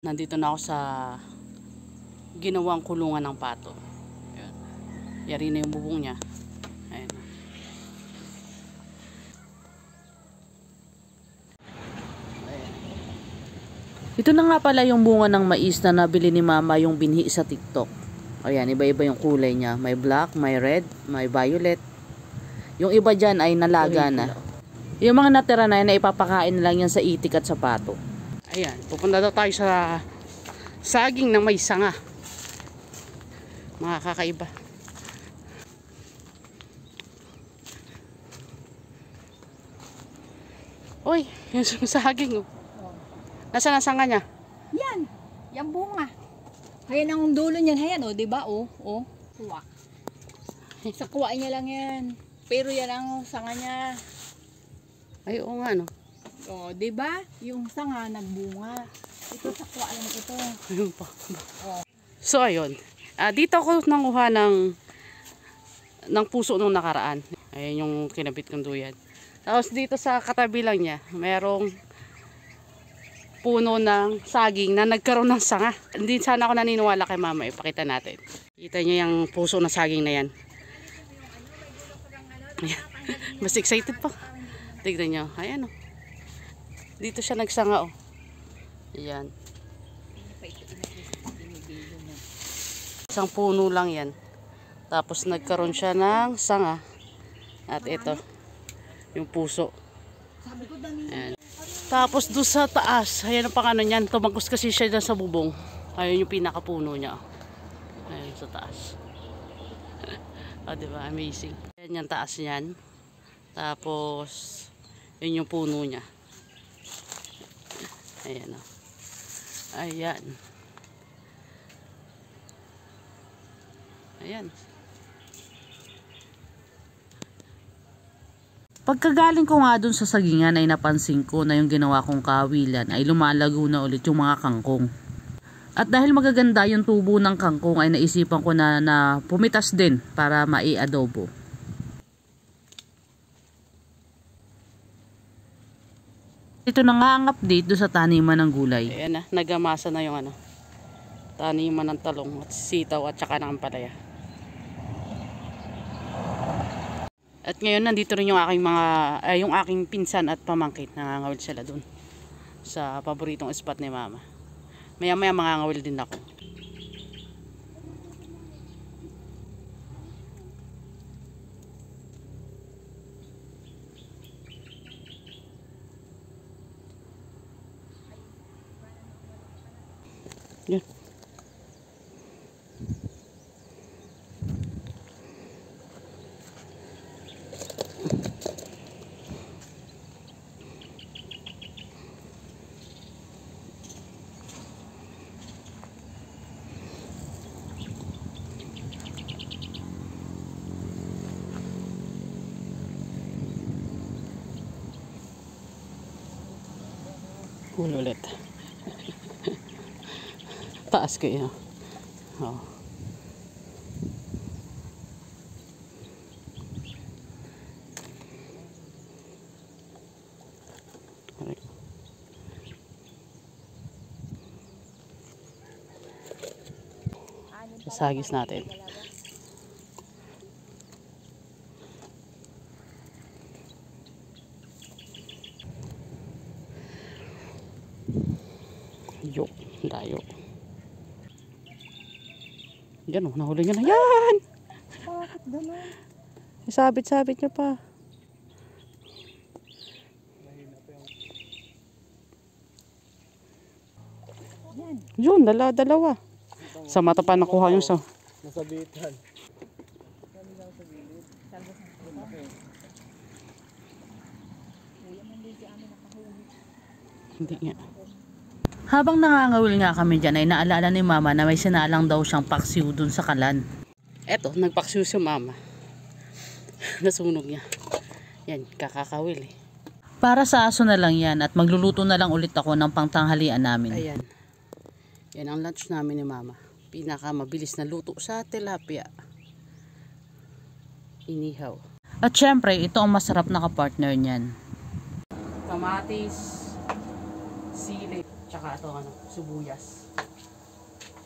Nandito na ako sa ginawang kulungan ng pato. Ayan. Yari na yung bubong niya. Ayan. Ayan. Ito na nga pala yung bunga ng mais na nabili ni mama yung binhi sa TikTok. Ayan, iba-iba yung kulay niya. May black, may red, may violet. Yung iba dyan ay nalaga na. Yung mga natira na yan, ipapakain lang yan sa itik at sa pato. Ayan, pupunta daw tayo sa saging ng may sanga. Mga kakaiba. Uy, yung saging oh. Nasaan ang sanga niya? Yan, yung bunga. Ayan ang dulo niyan, ayan oh, 'di ba? Oh, kuha. Sa kuha niya lang 'yan. Pero yan ang sanga niya. Ay, oo nga no. Oh, 'di ba? Yung sanga nagbunga. Ito sa kuha lang ito. Ayun pa. Oh. So ayun. Dito ako nanguha ng puso nung nakaraan. Ayan yung kinabit kong duyan. Tapos dito sa katabi lang niya, merong puno ng saging na nagkaroon ng sanga. Hindi sana ako naniniwala kay mama. Ipakita natin. Kita niyo yung puso ng saging na yan. Mas excited pa. Tignan niyo. Ayan o. Dito siya nagsanga o. Ayan. Isang puno lang yan. Tapos nagkaroon siya ng sanga. At ito. Yung puso. Ayan. Tapos doon sa taas, ayan ang pangano niyan, tumagos kasi siya dyan sa bubong. Ayun yung pinakapuno niya. Ayun sa taas. O diba, amazing. Ayan yung taas niyan. Tapos, yun yung puno niya. Ayan o. Ayan. Ayan. Pagkagaling ko nga dun sa sagingan ay napansin ko na yung ginawa kong kawilan ay lumalago na ulit yung mga kangkong. At dahil magaganda yung tubo ng kangkong ay naisipan ko na pumitas din para mai-adobo. Ito na nga ang update do sa taniman ng gulay. Ayan na, nagamasa na yung taniman ng talong at sitaw at saka ng ampalaya. At ngayon nandito rin yung aking yung aking pinsan at pamangkin. Nangangawil sila dun sa paboritong spot ni mama. Maya maya mangangawil din ako. Yan. Cool ulit. Taas kayo. Oh. Sasagis natin. Yo, dayo. Yan o, nahuli niya na. Yan! Bakit gano'n? Sabit-sabit niya pa. Yan. Yun, dalawa. Sa mata pa nakuha yung sa... Nasabitan. Hindi nga. Habang nangangawil nga kami dyan ay naalala ni mama na may sinalang daw siyang paksiw dun sa kalan. Eto, nagpaksiw si mama. Nasunog niya. Yan, kakakawil eh. Para sa aso na lang yan at magluluto na lang ulit ako ng pangtanghalian namin. Ayan. Yan ang lunch namin ni mama. Pinaka mabilis na luto sa tilapia. Inihaw. At syempre, ito ang masarap na kapartner niyan. Kamatis, sili, tsaka Tsaka ito, sibuyas.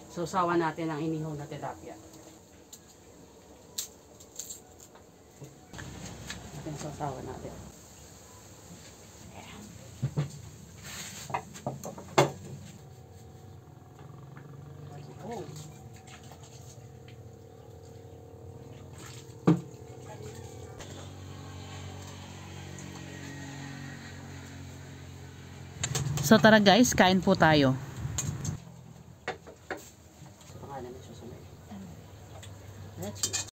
So, sawa natin ang inihaw na tilapia. Natin sasawa natin. Oh. So tara guys, kain po tayo.